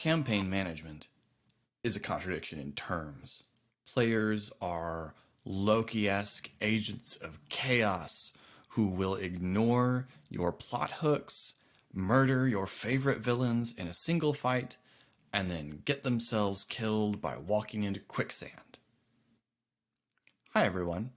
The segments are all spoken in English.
Campaign management is a contradiction in terms. Players are Loki-esque agents of chaos who will ignore your plot hooks, murder your favorite villains in a single fight, and then get themselves killed by walking into quicksand. Hi everyone.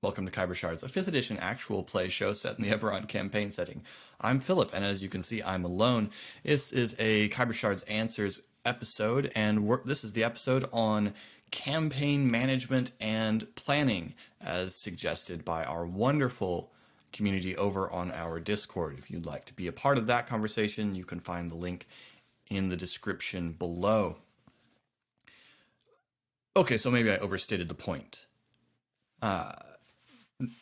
Welcome to Khyber Shards, a 5th edition actual play show set in the Eberron campaign setting. I'm Philip, and as you can see, I'm alone. This is a Khyber Shards Answers episode, and this is the episode on campaign management and planning, as suggested by our wonderful community over on our Discord. If you'd like to be a part of that conversation, you can find the link in the description below. Okay, so maybe I overstated the point.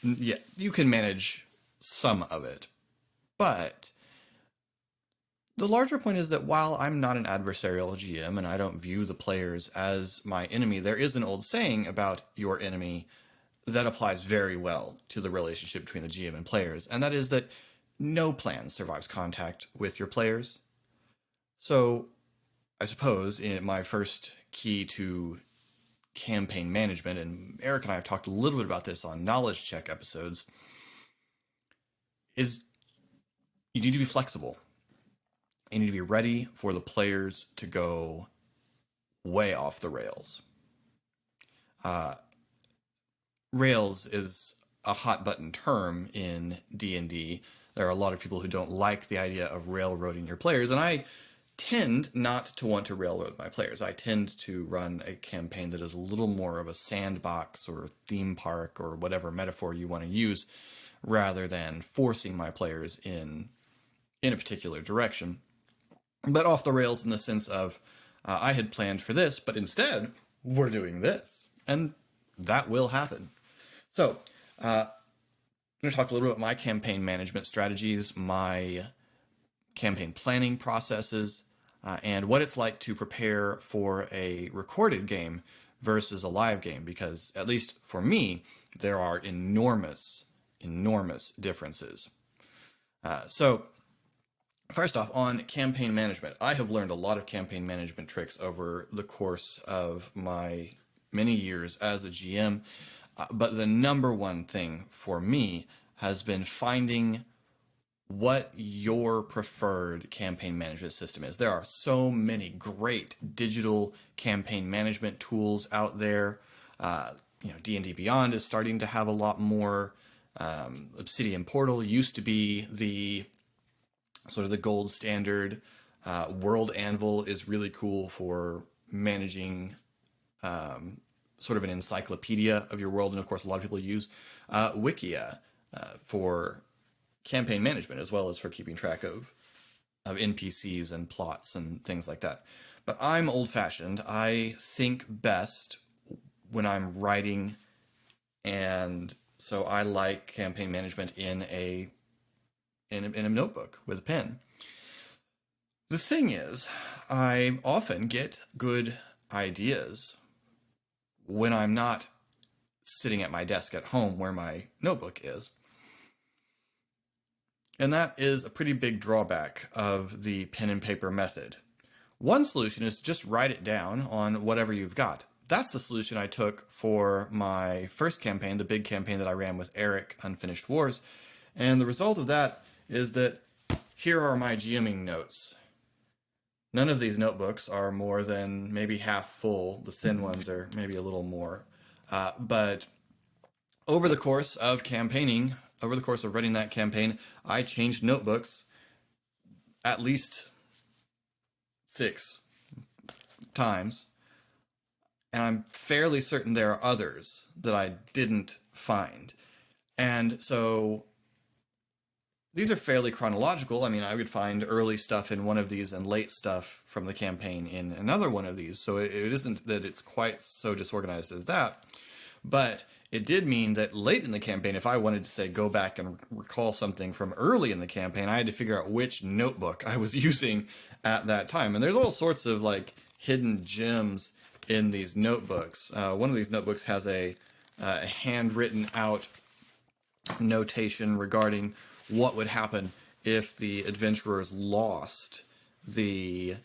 Yeah, you can manage some of it, but the larger point is that while I'm not an adversarial GM and I don't view the players as my enemy, there is an old saying about your enemy that applies very well to the relationship between the GM and players, and that is that no plan survives contact with your players. So I suppose in my first key to campaign management, and Eric and I have talked a little bit about this on knowledge check episodes, is you need to be flexible. You need to be ready for the players to go way off the rails. Rails is a hot button term in D&D. There are a lot of people who don't like the idea of railroading your players, and I tend not to want to railroad my players. I tend to run a campaign that is a little more of a sandbox or theme park or whatever metaphor you want to use, rather than forcing my players in a particular direction. But off the rails in the sense of, I had planned for this, but instead we're doing this. And that will happen. So, I'm going to talk a little bit about my campaign management strategies, my campaign planning processes, and what it's like to prepare for a recorded game versus a live game, because at least for me, there are enormous differences. So first off, on campaign management, I have learned a lot of campaign management tricks over the course of my many years as a GM, but the number one thing for me has been finding what your preferred campaign management system is. There are so many great digital campaign management tools out there. D&D Beyond is starting to have a lot more. Obsidian Portal used to be the sort of the gold standard. World Anvil is really cool for managing sort of an encyclopedia of your world. And of course, a lot of people use Wikia for campaign management, as well as for keeping track of NPCs and plots and things like that. But I'm old-fashioned. I think best when I'm writing, and so I like campaign management in a notebook with a pen. The thing is, I often get good ideas when I'm not sitting at my desk at home where my notebook is. And that is a pretty big drawback of the pen and paper method. One solution is to just write it down on whatever you've got. That's the solution I took for my first campaign, the big campaign that I ran with Eric, Unfinished Wars. And the result of that is that here are my GMing notes. None of these notebooks are more than maybe half full. The thin ones are maybe a little more. But over the course of campaigning, over the course of running that campaign, I changed notebooks at least 6 times. And I'm fairly certain there are others that I didn't find. And so these are fairly chronological. I mean, I would find early stuff in one of these and late stuff from the campaign in another one of these. So it isn't that it's quite so disorganized as that. But it did mean that late in the campaign, if I wanted to, say, go back and recall something from early in the campaign, I had to figure out which notebook I was using at that time. And there's all sorts of, like, hidden gems in these notebooks. One of these notebooks has a handwritten out notation regarding what would happen if the adventurers lost the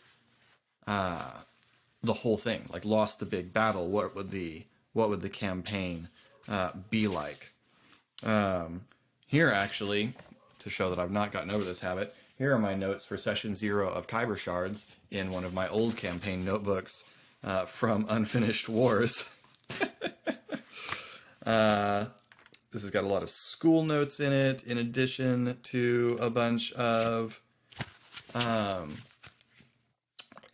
the whole thing, like lost the big battle, what would the campaign be like? Here, actually, to show that I've not gotten over this habit, here are my notes for session 0 of Khyber Shards in one of my old campaign notebooks from Unfinished Wars. This has got a lot of school notes in it, in addition to a bunch of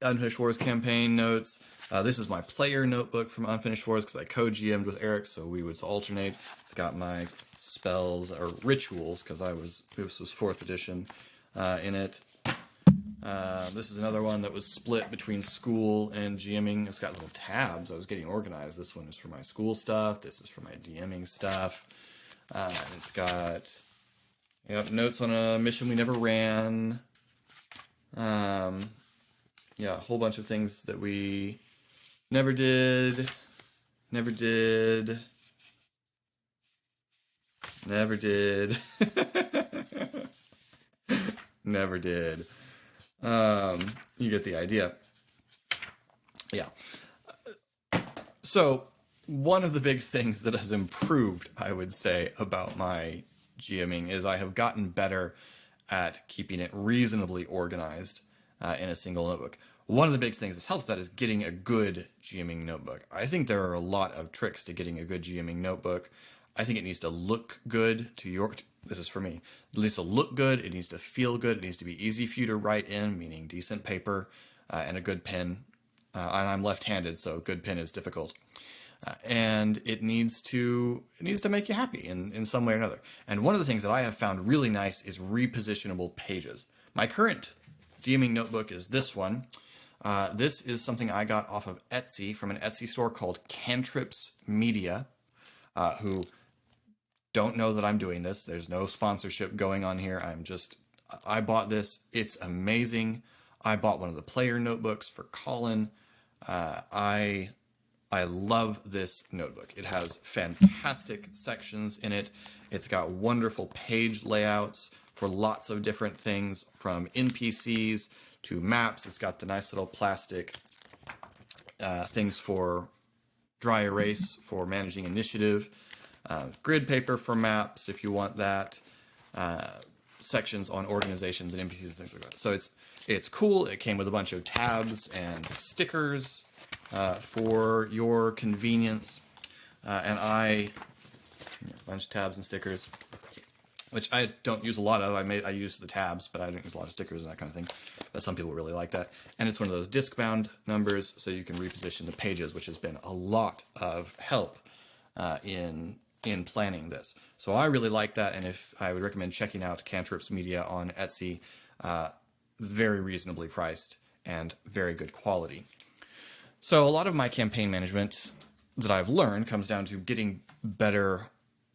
Unfinished Wars campaign notes. This is my player notebook from Unfinished Wars because I co-GM'd with Eric, so we would alternate. It's got my spells or rituals because this was 4th edition in it. This is another one that was split between school and GMing. It's got little tabs. I was getting organized. This one is for my school stuff. This is for my DMing stuff. It's got notes on a mission we never ran. Yeah, a whole bunch of things that we never did. Never did. Never get the idea. Yeah. So one of the big things that has improved, I would say, about my GMing is I have gotten better at keeping it reasonably organized in a single notebook. One of the big things that's helped that is getting a good GMing notebook. I think there are a lot of tricks to getting a good GMing notebook. I think it needs to look good to your, this is for me, it needs to look good, it needs to feel good, it needs to be easy for you to write in, meaning decent paper and a good pen. And I'm left-handed, so good pen is difficult. And it needs to make you happy in some way or another. And one of the things that I have found really nice is repositionable pages. My current DMing notebook is this one. This is something I got off of Etsy from an Etsy store called Cantrips Media, who don't know that I'm doing this. There's no sponsorship going on here. I bought this. It's amazing. I bought one of the player notebooks for Colin. I love this notebook. It has fantastic sections in it. It's got wonderful page layouts for lots of different things, from NPCs to maps. It's got the nice little plastic things for dry erase for managing initiative, grid paper for maps if you want that, sections on organizations and NPCs and things like that. So it's cool. It came with a bunch of tabs and stickers for your convenience, and a bunch of tabs and stickers, which I don't use a lot of. I use the tabs, but I don't use a lot of stickers and that kind of thing. But some people really like that. And it's one of those disc-bound numbers, so you can reposition the pages, which has been a lot of help in planning this. So I really like that, and if I would recommend checking out Cantrips Media on Etsy. Very reasonably priced and very good quality. So a lot of my campaign management that I've learned comes down to getting better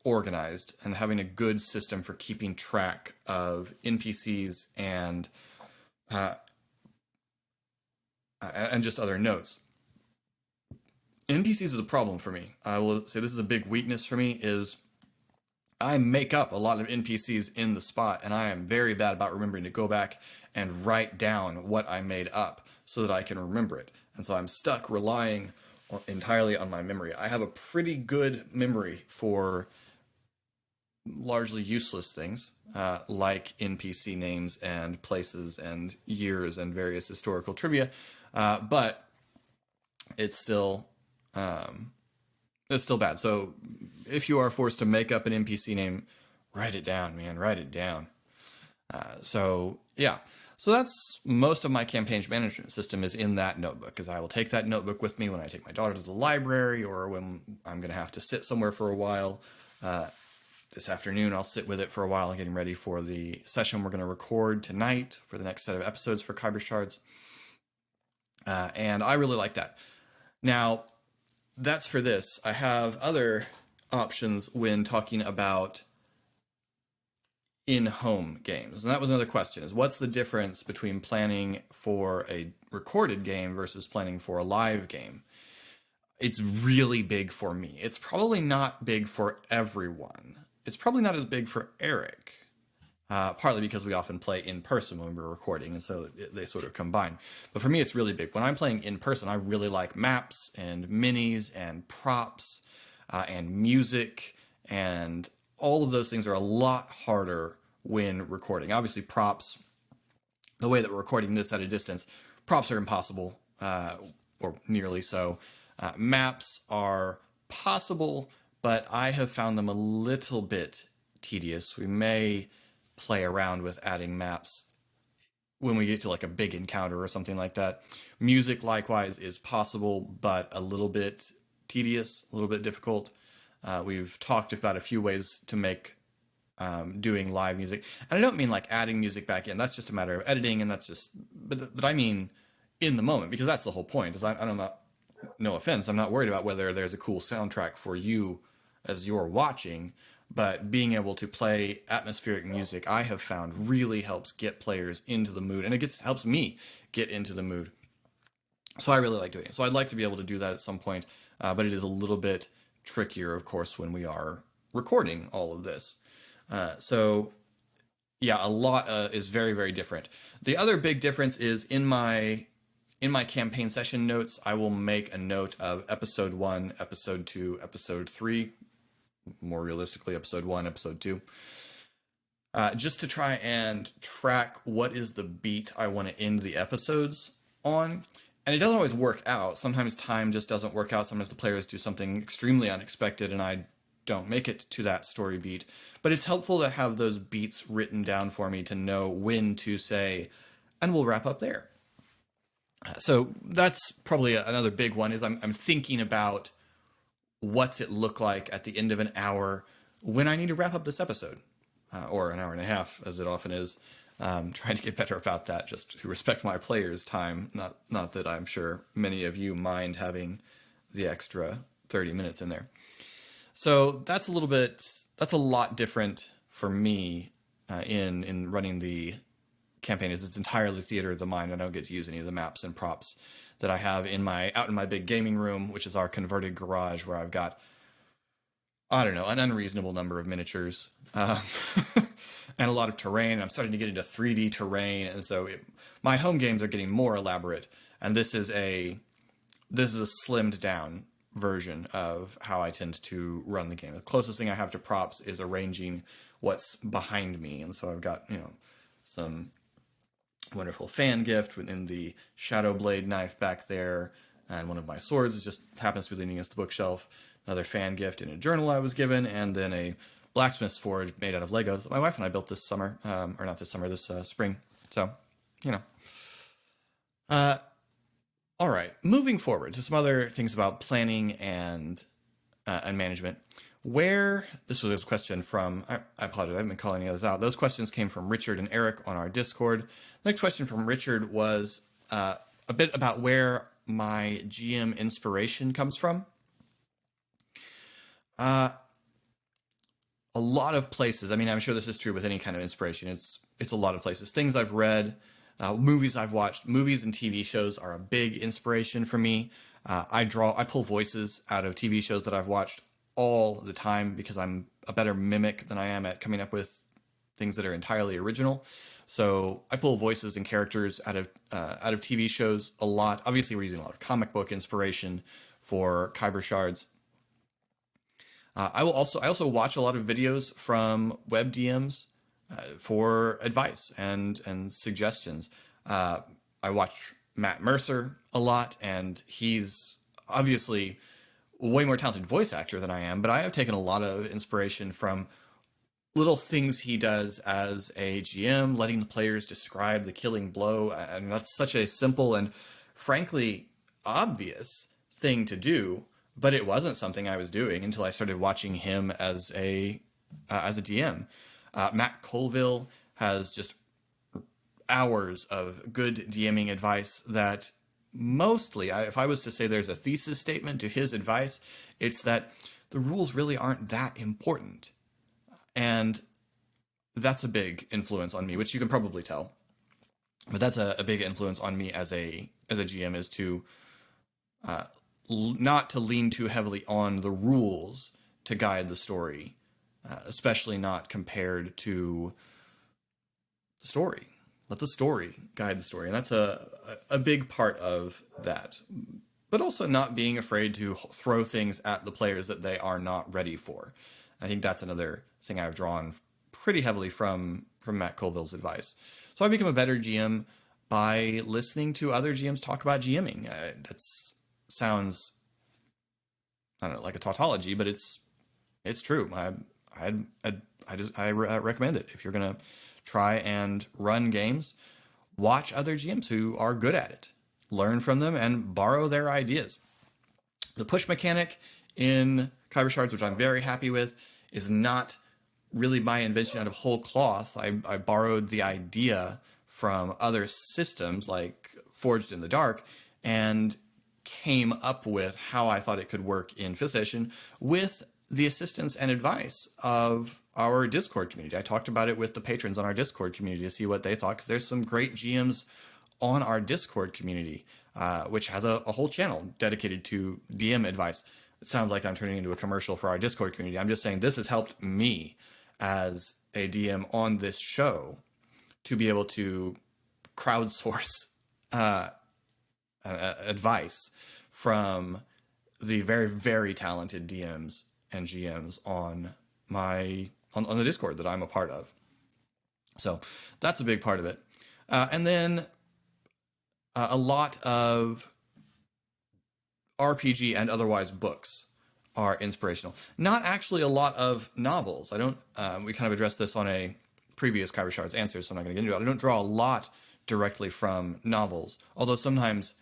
organized and having a good system for keeping track of NPCs and just other notes. NPCs is a problem for me. I will say this is a big weakness for me, is I make up a lot of NPCs in the spot, and I am very bad about remembering to go back and write down what I made up so that I can remember it. And so I'm stuck relying entirely on my memory. I have a pretty good memory for largely useless things, like NPC names and places and years and various historical trivia, but it's still bad. So if you are forced to make up an NPC name, write it down, man. Write it down. So yeah. So that's most of my campaign management system is in that notebook, because I will take that notebook with me when I take my daughter to the library, or when I'm going to have to sit somewhere for a while. This afternoon, I'll sit with it for a while, getting ready for the session we're going to record tonight for the next set of episodes for Khyber Shards. And I really like that. Now, that's for this. I have other options when talking about in-home games. And that was another question, is what's the difference between planning for a recorded game versus planning for a live game? It's really big for me. It's probably not big for everyone. It's probably not as big for Eric. partly because we often play in person when we're recording, and so they sort of combine. But for me, it's really big. When I'm playing in person, I really like maps and minis and props and music, and all of those things are a lot harder when recording. Obviously, props, the way that we're recording this at a distance, props are impossible, or nearly so. Maps are possible, but I have found them a little bit tedious. We may play around with adding maps when we get to like a big encounter or something like that. Music, likewise, is possible, but a little bit tedious, a little bit difficult. We've talked about a few ways to make doing live music, and I don't mean like adding music back in. That's just a matter of editing, and that's just. But I mean in the moment, because that's the whole point. Is I'm not. No offense, I'm not worried about whether there's a cool soundtrack for you as you're watching, but being able to play atmospheric music, I have found really helps get players into the mood, and helps me get into the mood. So I really like doing it. So I'd like to be able to do that at some point, but it is a little bit trickier, of course, when we are recording all of this. So yeah, a lot is very, very different. The other big difference is in my campaign session notes, I will make a note of episode 1, episode 2, episode 3, more realistically, episode 1, episode 2, just to try and track what is the beat I want to end the episodes on. And it doesn't always work out. Sometimes time just doesn't work out. Sometimes the players do something extremely unexpected and I don't make it to that story beat. But it's helpful to have those beats written down for me to know when to say, and we'll wrap up there. So that's probably another big one, is I'm thinking about what's it look like at the end of an hour when I need to wrap up this episode, or an hour and a half, as it often is. Trying to get better about that, just to respect my players' time. Not that I'm sure many of you mind having the extra 30 minutes in there. So that's a lot different for me in running the campaign. Is it's entirely theater of the mind. I don't get to use any of the maps and props that I have out in my big gaming room, which is our converted garage, where I've got, I don't know, an unreasonable number of miniatures and a lot of terrain. I'm starting to get into 3D terrain, and so my home games are getting more elaborate. And this is a slimmed down version of how I tend to run the game. The closest thing I have to props is arranging what's behind me, and so I've got some wonderful fan gift within the shadow blade knife back there, and one of my swords just happens to be leaning against the bookshelf. Another fan gift in a journal I was given, and then a blacksmith's forge made out of Legos that my wife and I built this summer, or not this summer, this spring. So, all right, moving forward to some other things about planning and management. This was a question from, I apologize, I haven't been calling any others out. Those questions came from Richard and Eric on our Discord. The next question from Richard was a bit about where my GM inspiration comes from. A lot of places. I mean, I'm sure this is true with any kind of inspiration. It's a lot of places. Things I've read, movies I've watched. Movies and TV shows are a big inspiration for me. I pull voices out of TV shows that I've watched all the time because I'm a better mimic than I am at coming up with things that are entirely original. So I pull voices and characters out of TV shows a lot. Obviously, we're using a lot of comic book inspiration for Khyber Shards. I also watch a lot of videos from web DMs for advice and suggestions. I watch Matt Mercer a lot, and he's obviously a way more talented voice actor than I am, but I have taken a lot of inspiration from little things he does as a GM, letting the players describe the killing blow. And that's such a simple and frankly obvious thing to do, but it wasn't something I was doing until I started watching him as a DM. Matt Colville has just hours of good DMing advice that mostly, if I was to say there's a thesis statement to his advice, it's that the rules really aren't that important. And that's a big influence on me, which you can probably tell. But that's a big influence on me as a GM, is to not to lean too heavily on the rules to guide the story, especially not compared to story. Let the story guide the story. And that's a big part of that. But also not being afraid to throw things at the players that they are not ready for. I think that's another thing I've drawn pretty heavily from Matt Colville's advice. So I become a better GM by listening to other GMs talk about GMing. That sounds, I don't know, like a tautology, but it's true. I recommend it. If you're going to try and run games, watch other GMs who are good at it. Learn from them and borrow their ideas. The push mechanic in Khyber Shards, which I'm very happy with, is not really my invention out of whole cloth. I borrowed the idea from other systems like Forged in the Dark and came up with how I thought it could work in 5th edition with the assistance and advice of our Discord community. I talked about it with the patrons on our Discord community to see what they thought, because there's some great GMs on our Discord community, which has a whole channel dedicated to DM advice. It sounds like I'm turning into a commercial for our Discord community. I'm just saying this has helped me as a DM on this show to be able to crowdsource advice from the very, very talented DMs and GMs on the Discord that I'm a part of. So that's a big part of it. And then a lot of RPG and otherwise books are inspirational. Not actually a lot of novels. We kind of addressed this on a previous Khyber Shards answer, so I'm not going to get into it. I don't draw a lot directly from novels, although sometimes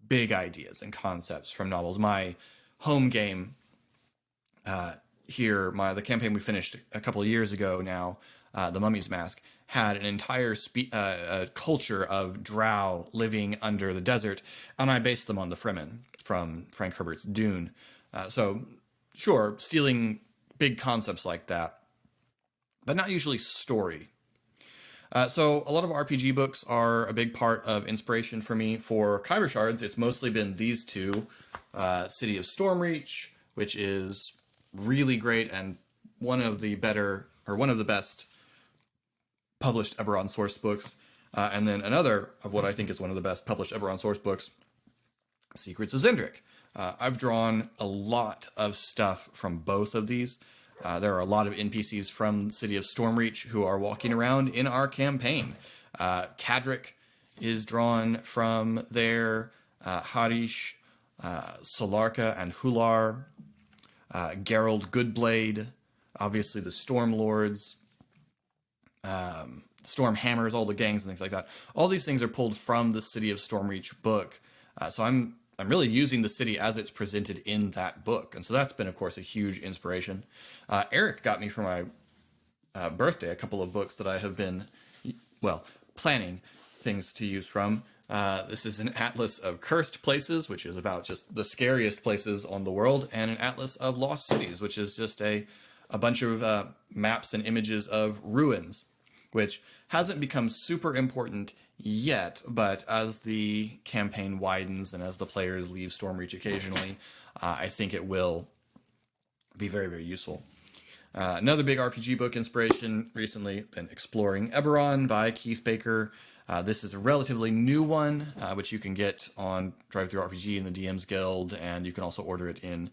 big ideas and concepts from novels. My home game here, the campaign we finished a couple of years ago now, The Mummy's Mask, had an entire culture of drow living under the desert, and I based them on the Fremen from Frank Herbert's Dune. So, sure, stealing big concepts like that, but not usually story. So a lot of RPG books are a big part of inspiration for me. For Khyber Shards, it's mostly been these two, City of Stormreach, which is really great and one of the best published Eberron sourced books. And then another of what I think is one of the best published Eberron sourced books, Secrets of Zendrick. I've drawn a lot of stuff from both of these. There are a lot of NPCs from City of Stormreach who are walking around in our campaign. Kadric is drawn from there. Harish, Solarka, and Hular. Gerald Goodblade. Obviously the Storm Lords. Storm Hammers, all the gangs and things like that. All these things are pulled from the City of Stormreach book. So I'm really using the city as it's presented in that book. And so that's been, of course, a huge inspiration. Eric got me for my birthday a couple of books that I have been, planning things to use from. This is an Atlas of Cursed Places, which is about just the scariest places on the world, and an Atlas of Lost Cities, which is just a bunch of maps and images of ruins, which hasn't become super important yet, but as the campaign widens and as the players leave Stormreach occasionally, I think it will be very, very useful. Another big RPG book inspiration recently been Exploring Eberron by Keith Baker. This is a relatively new one, which you can get on Drive Through RPG in the DM's Guild, and you can also order it in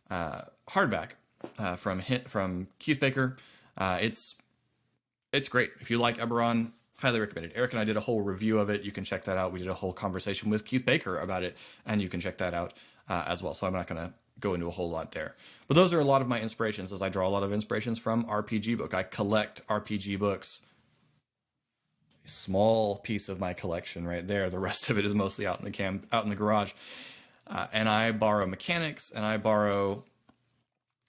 hardback from Keith Baker. It's great. If you like Eberron, highly recommended. Eric and I did a whole review of it. You can check that out. We did a whole conversation with Keith Baker about it, and you can check that out as well. So I'm not going to go into a whole lot there. But those are a lot of my inspirations, as I draw a lot of inspirations from RPG book. I collect RPG books. A small piece of my collection right there. The rest of it is mostly out in the garage. And I borrow mechanics, and I borrow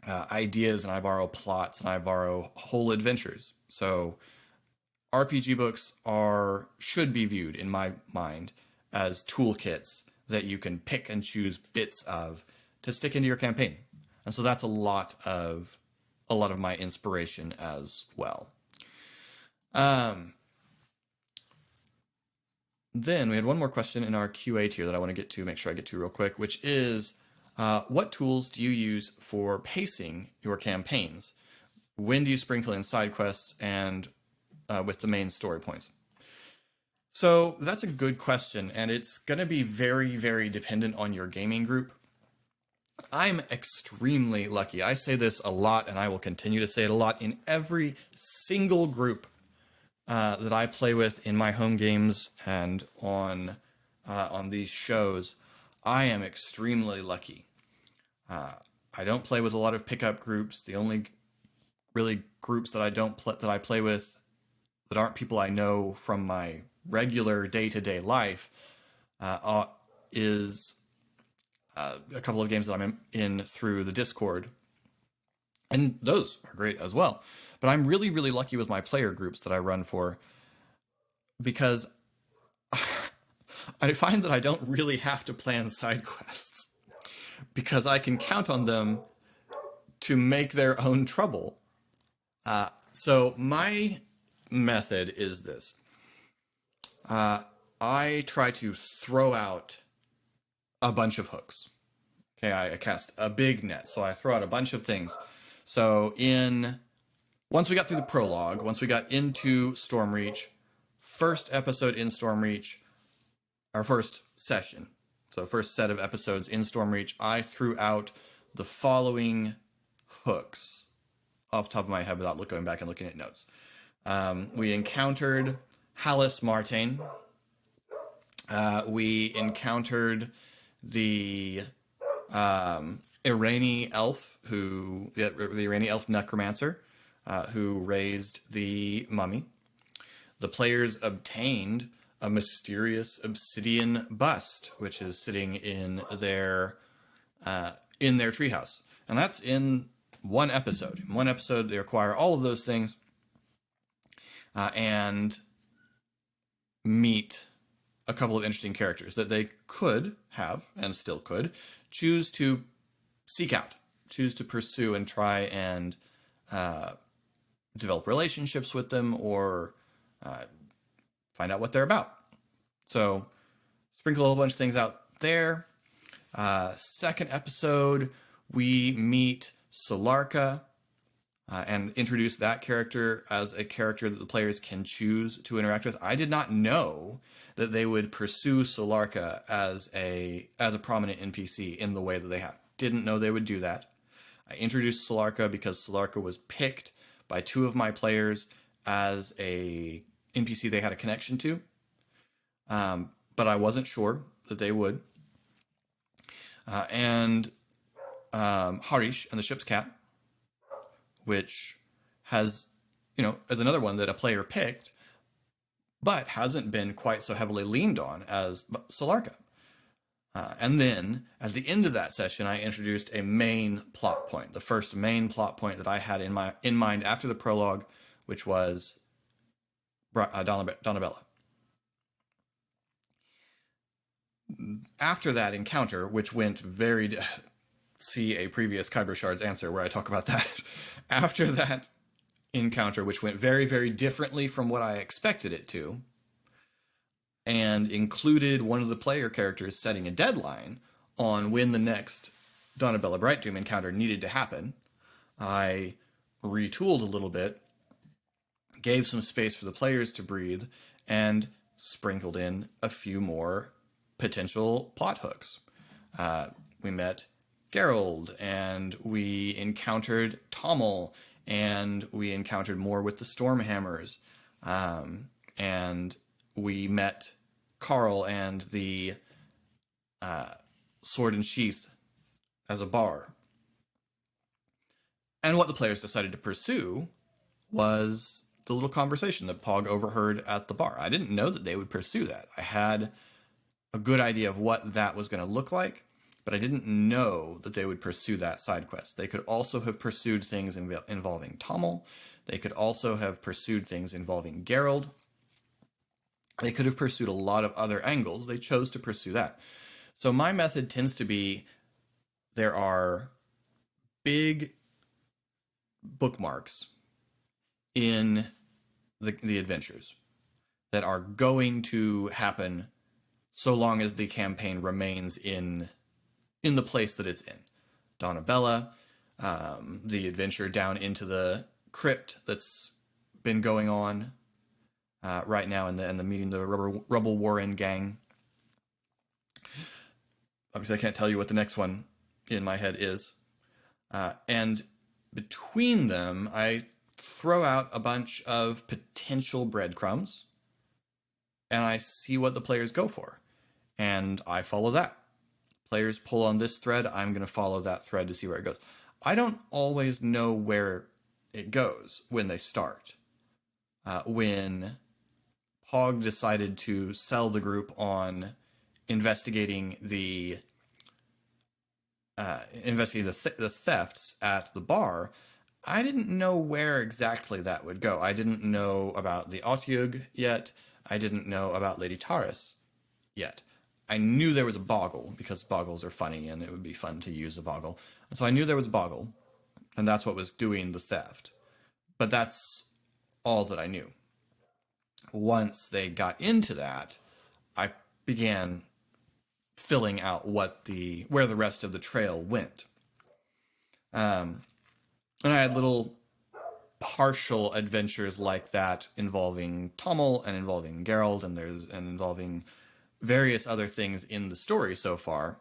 ideas, and I borrow plots, and I borrow whole adventures. So RPG books should be viewed, in my mind, as toolkits that you can pick and choose bits of to stick into your campaign. And so that's a lot of my inspiration as well. Then we had one more question in our QA tier that I want to get to, make sure I get to real quick, which is, what tools do you use for pacing your campaigns? When do you sprinkle in side quests, and with the main story points. So that's a good question, and it's going to be very, very dependent on your gaming group. I'm extremely lucky. I say this a lot, and I will continue to say it a lot in every single group that I play with in my home games and on these shows. I am extremely lucky. I don't play with a lot of pickup groups. The only really groups that I play with that aren't people I know from my regular day-to-day life is a couple of games that I'm in through the Discord, and those are great as well. But I'm really, really lucky with my player groups that I run for, because I find that I don't really have to plan side quests, because I can count on them to make their own trouble. So my method is this. I try to throw out a bunch of hooks. Okay, I cast a big net, so I throw out a bunch of things. So once we got through the prologue, once we got into Stormreach, first episode in Stormreach, our first session, so first set of episodes in Stormreach, I threw out the following hooks off the top of my head without going back and looking at notes. We encountered Hallis Martain. We encountered the Irani elf, the Irani elf necromancer, who raised the mummy. The players obtained a mysterious obsidian bust, which is sitting in their treehouse, and that's in one episode. In one episode, they acquire all of those things and meet a couple of interesting characters that they could have, and still could, choose to seek out, choose to pursue and try and develop relationships with them, or find out what they're about. So sprinkle a whole bunch of things out there. Second episode, we meet Solarka and introduce that character as a character that the players can choose to interact with. I did not know that they would pursue Solarka as a prominent NPC in the way that they have. Didn't know they would do that. I introduced Solarka because Solarka was picked by two of my players as a NPC they had a connection to, but I wasn't sure that they would. And Harish and the Ship's Cat, which is another one that a player picked, but hasn't been quite so heavily leaned on as Solarka. And then at the end of that session, I introduced a main plot point, the first main plot point that I had in mind after the prologue, which was Donabella. After that encounter, which went see a previous Khyber Shards answer where I talk about that. After that encounter, which went very, very differently from what I expected it to, and included one of the player characters setting a deadline on when the next Donabella Brightdoom encounter needed to happen, I retooled a little bit, gave some space for the players to breathe, and sprinkled in a few more potential plot hooks. We met Geralt, and we encountered Tommel, and we encountered more with the Stormhammers, and we met Carl and the Sword and Sheath as a bar. And what the players decided to pursue was the little conversation that Pog overheard at the bar. I didn't know that they would pursue that. I had a good idea of what that was going to look like, but I didn't know that they would pursue that side quest. They could also have pursued things involving Tommel. They could also have pursued things involving Geralt. They could have pursued a lot of other angles. They chose to pursue that. So my method tends to be, there are big bookmarks in the adventures that are going to happen so long as the campaign remains in the place that it's in. Donabella, the adventure down into the crypt that's been going on right now in the meeting the Rebel Warren gang. Obviously, I can't tell you what the next one in my head is. And between them, I throw out a bunch of potential breadcrumbs and I see what the players go for. And I follow that. Players pull on this thread, I'm going to follow that thread to see where it goes. I don't always know where it goes when they start. When Pog decided to sell the group on investigating the the thefts at the bar, I didn't know where exactly that would go. I didn't know about the Otyug yet. I didn't know about Lady Taris yet. I knew there was a boggle because boggles are funny and it would be fun to use a boggle. And so I knew there was a boggle and that's what was doing the theft. But that's all that I knew. Once they got into that, I began filling out where the rest of the trail went. And I had little partial adventures like that involving Tommel and involving Geralt and involving various other things in the story so far.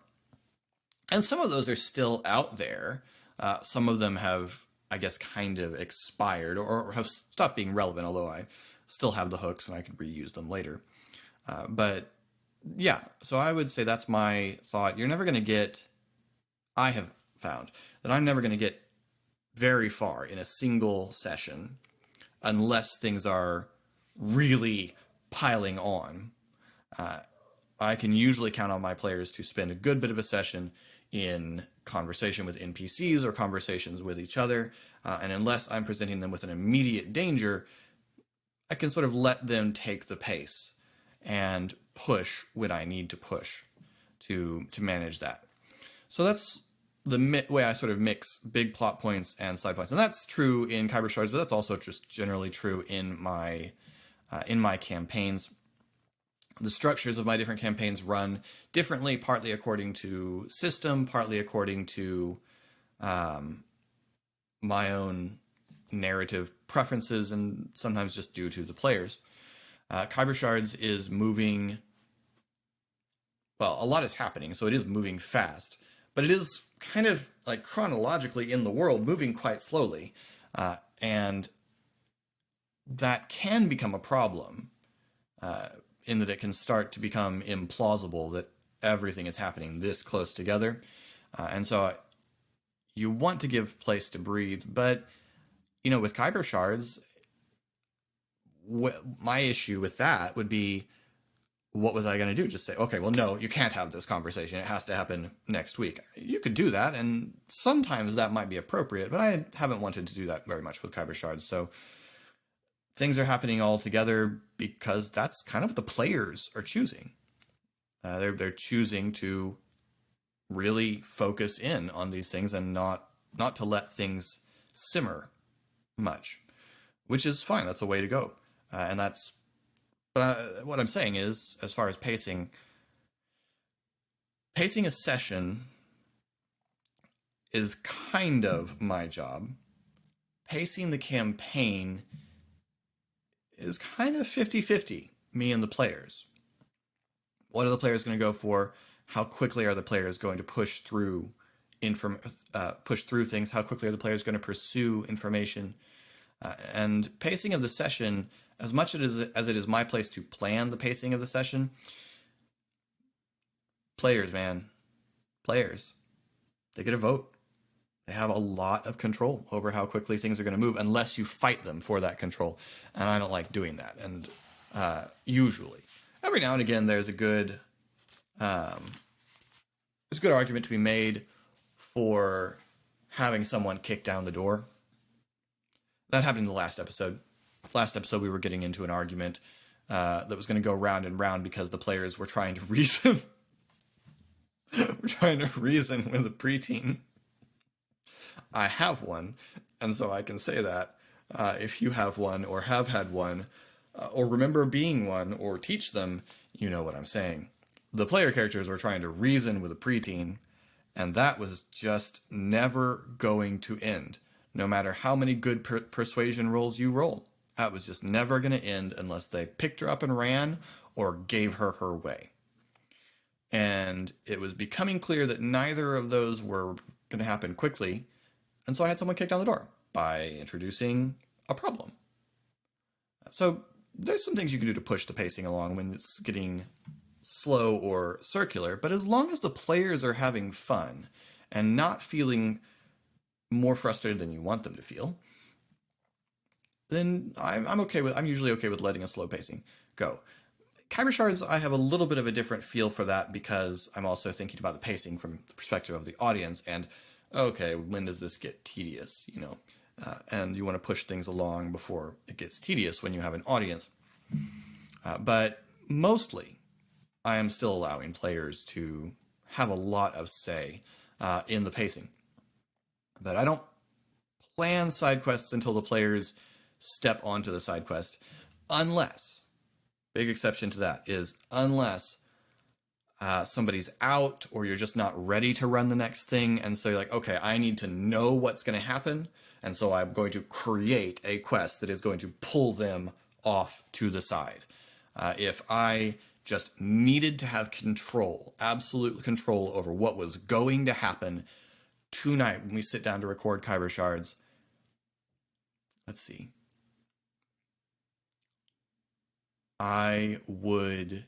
And some of those are still out there. Some of them have, I guess, kind of expired or have stopped being relevant, although I still have the hooks and I could reuse them later. But yeah, so I would say that's my thought. I have found that I'm never going to get very far in a single session unless things are really piling on. I can usually count on my players to spend a good bit of a session in conversation with NPCs or conversations with each other. And unless I'm presenting them with an immediate danger, I can sort of let them take the pace and push when I need to push to manage that. So that's the way I sort of mix big plot points and side points. And that's true in Khyber Shards, but that's also just generally true in my campaigns. The structures of my different campaigns run differently, partly according to system, partly according to my own narrative preferences, and sometimes just due to the players. Khyber Shards is moving... Well, a lot is happening, so it is moving fast. But it is kind of, like, chronologically in the world, moving quite slowly. And that can become a problem. In that it can start to become implausible that everything is happening this close together. And so you want to give place to breathe, but, with Khyber Shards, my issue with that would be, what was I going to do? Just say, okay, well, no, you can't have this conversation. It has to happen next week. You could do that, and sometimes that might be appropriate, but I haven't wanted to do that very much with Khyber Shards, so things are happening all together because that's kind of what the players are choosing. They're choosing to really focus in on these things and not to let things simmer much, which is fine. That's a way to go. And that's what I'm saying is, as far as pacing a session is kind of my job. Pacing the campaign is kind of 50-50, me and the players. What are the players going to go for? How quickly are the players going to push through things? How quickly are the players going to pursue information? And pacing of the session, as much as it is my place to plan the pacing of the session, players, they get a vote. They have a lot of control over how quickly things are going to move, unless you fight them for that control. And I don't like doing that. And usually, every now and again, there's a good argument to be made for having someone kick down the door. That happened in the last episode. Last episode, we were getting into an argument that was going to go round and round because the players were trying to reason. We're trying to reason with a preteen. I have one, and so I can say that. If you have one, or have had one, or remember being one, or teach them, you know what I'm saying. The player characters were trying to reason with a preteen, and that was just never going to end, no matter how many good persuasion rolls you roll. That was just never going to end unless they picked her up and ran or gave her her way. And it was becoming clear that neither of those were going to happen quickly. And so I had someone kick down the door by introducing a problem. So there's some things you can do to push the pacing along when it's getting slow or circular, but as long as the players are having fun and not feeling more frustrated than you want them to feel, then I'm usually okay with letting a slow pacing go. Khyber Shards, I have a little bit of a different feel for that because I'm also thinking about the pacing from the perspective of the audience and, okay, when does this get tedious, you know? And you want to push things along before it gets tedious when you have an audience. But mostly, I am still allowing players to have a lot of say in the pacing. But I don't plan side quests until the players step onto the side quest, unless, big exception to that, is unless somebody's out or you're just not ready to run the next thing. And so you're like, okay, I need to know what's going to happen. And so I'm going to create a quest that is going to pull them off to the side. If I just needed to have control, absolute control over what was going to happen tonight when we sit down to record Khyber Shards, let's see. I would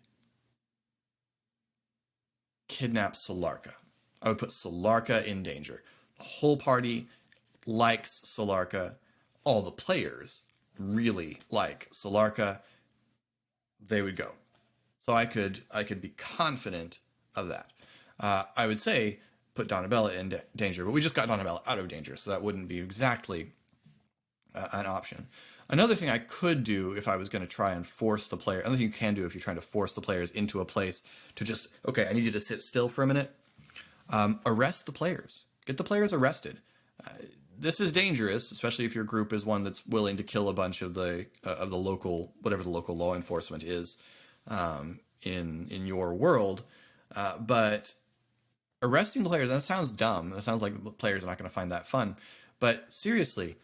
kidnap Solarka. I would put Solarka in danger. The whole party likes Solarka. All the players really like Solarka. They would go. So I could be confident of that. I would say put Donabella in danger, but we just got Donabella out of danger, so that wouldn't be exactly an option. Another thing I could do if I was going to try and force the player, another thing you can do if you're trying to force the players into a place to just, okay, I need you to sit still for a minute. Arrest the players. Get the players arrested. This is dangerous, especially if your group is one that's willing to kill a bunch of the local, whatever the local law enforcement is in your world. But arresting the players, and that sounds dumb. That sounds like the players are not going to find that fun. But seriously,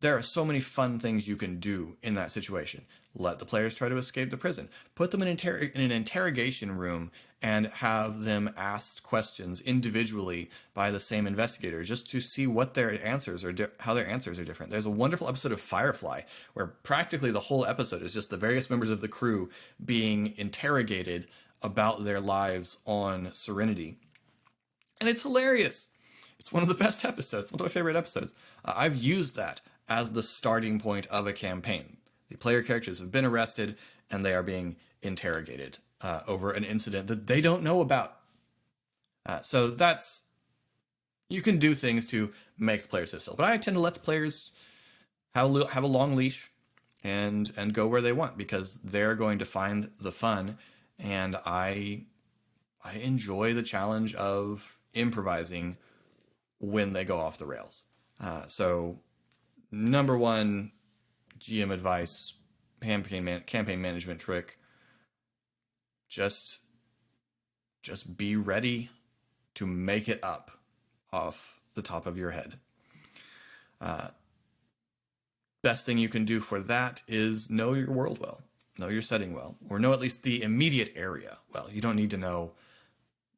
there are so many fun things you can do in that situation. Let the players try to escape the prison. Put them in an interrogation room and have them asked questions individually by the same investigators just to see what their answers are, how their answers are different. There's a wonderful episode of Firefly where practically the whole episode is just the various members of the crew being interrogated about their lives on Serenity. And it's hilarious. It's one of the best episodes, one of my favorite episodes. I've used that as the starting point of a campaign. The player characters have been arrested and they are being interrogated over an incident that they don't know about. So that's, you can do things to make the players sit still, but I tend to let the players have a long leash and go where they want because they're going to find the fun, and I enjoy the challenge of improvising when they go off the rails. So number one GM advice, campaign management trick, just be ready to make it up off the top of your head. Best thing you can do for that is know your world well, know your setting well, or know at least the immediate area well. You don't need to know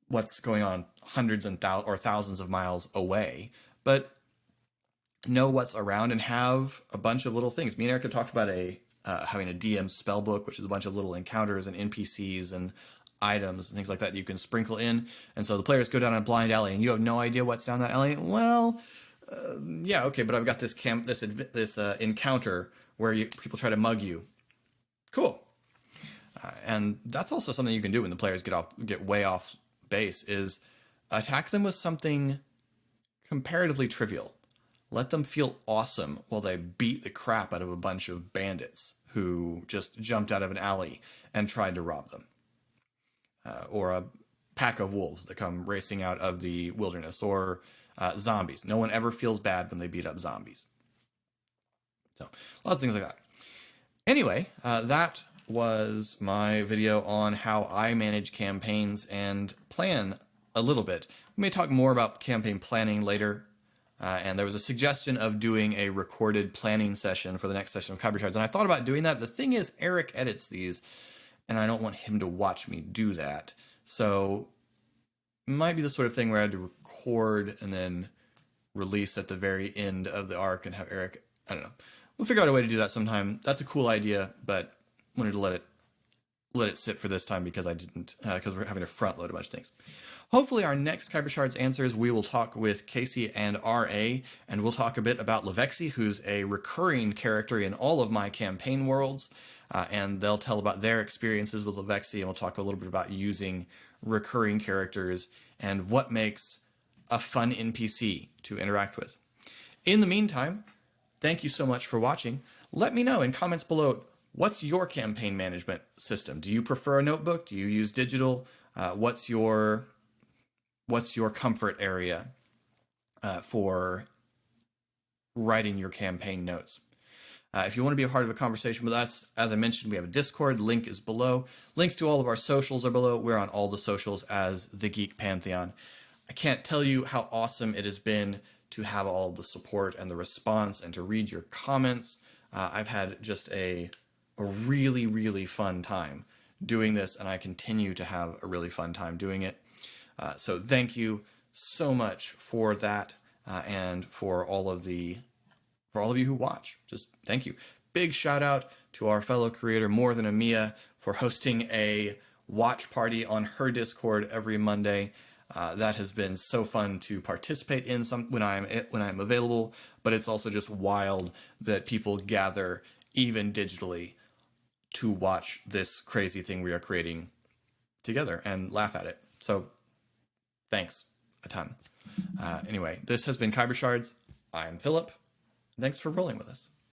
what's going on hundreds and thousands of miles away, but know what's around and have a bunch of little things. Me and Erica talked about having a DM spell book, which is a bunch of little encounters and NPCs and items and things like that you can sprinkle in. And so the players go down a blind alley and you have no idea what's down that alley. Well, yeah, okay, but I've got this encounter where people try to mug you. Cool. And that's also something you can do when the players get way off base, is attack them with something comparatively trivial. Let them feel awesome while they beat the crap out of a bunch of bandits who just jumped out of an alley and tried to rob them. Or a pack of wolves that come racing out of the wilderness, or zombies. No one ever feels bad when they beat up zombies. So, lots of things like that. Anyway, that was my video on how I manage campaigns and plan a little bit. We may talk more about campaign planning later. And there was a suggestion of doing a recorded planning session for the next session of Khyber Shards. And I thought about doing that. The thing is, Eric edits these, and I don't want him to watch me do that. So it might be the sort of thing where I had to record and then release at the very end of the arc and have Eric, I don't know. We'll figure out a way to do that sometime. That's a cool idea, but wanted to let it sit for this time because I didn't, because we're having to front load a bunch of things. Hopefully our next Khyber Shards answers, we will talk with Casey and RA, and we'll talk a bit about Levexi, who's a recurring character in all of my campaign worlds, and they'll tell about their experiences with Levexi, and we'll talk a little bit about using recurring characters and what makes a fun NPC to interact with. In the meantime, thank you so much for watching. Let me know in comments below, what's your campaign management system? Do you prefer a notebook? Do you use digital? What's your comfort area for writing your campaign notes? If you want to be a part of a conversation with us, as I mentioned, we have a Discord. Link is below. Links to all of our socials are below. We're on all the socials as The Geek Pantheon. I can't tell you how awesome it has been to have all the support and the response and to read your comments. I've had just a really, really fun time doing this, and I continue to have a really fun time doing it. So thank you so much for that, and for all of you who watch. Just thank you. Big shout out to our fellow creator More Than a Mia for hosting a watch party on her Discord every Monday. That has been so fun to participate in when I'm available, but it's also just wild that people gather even digitally to watch this crazy thing we are creating together and laugh at it. So thanks a ton. Anyway, this has been Khyber Shards. I'm Philip. Thanks for rolling with us.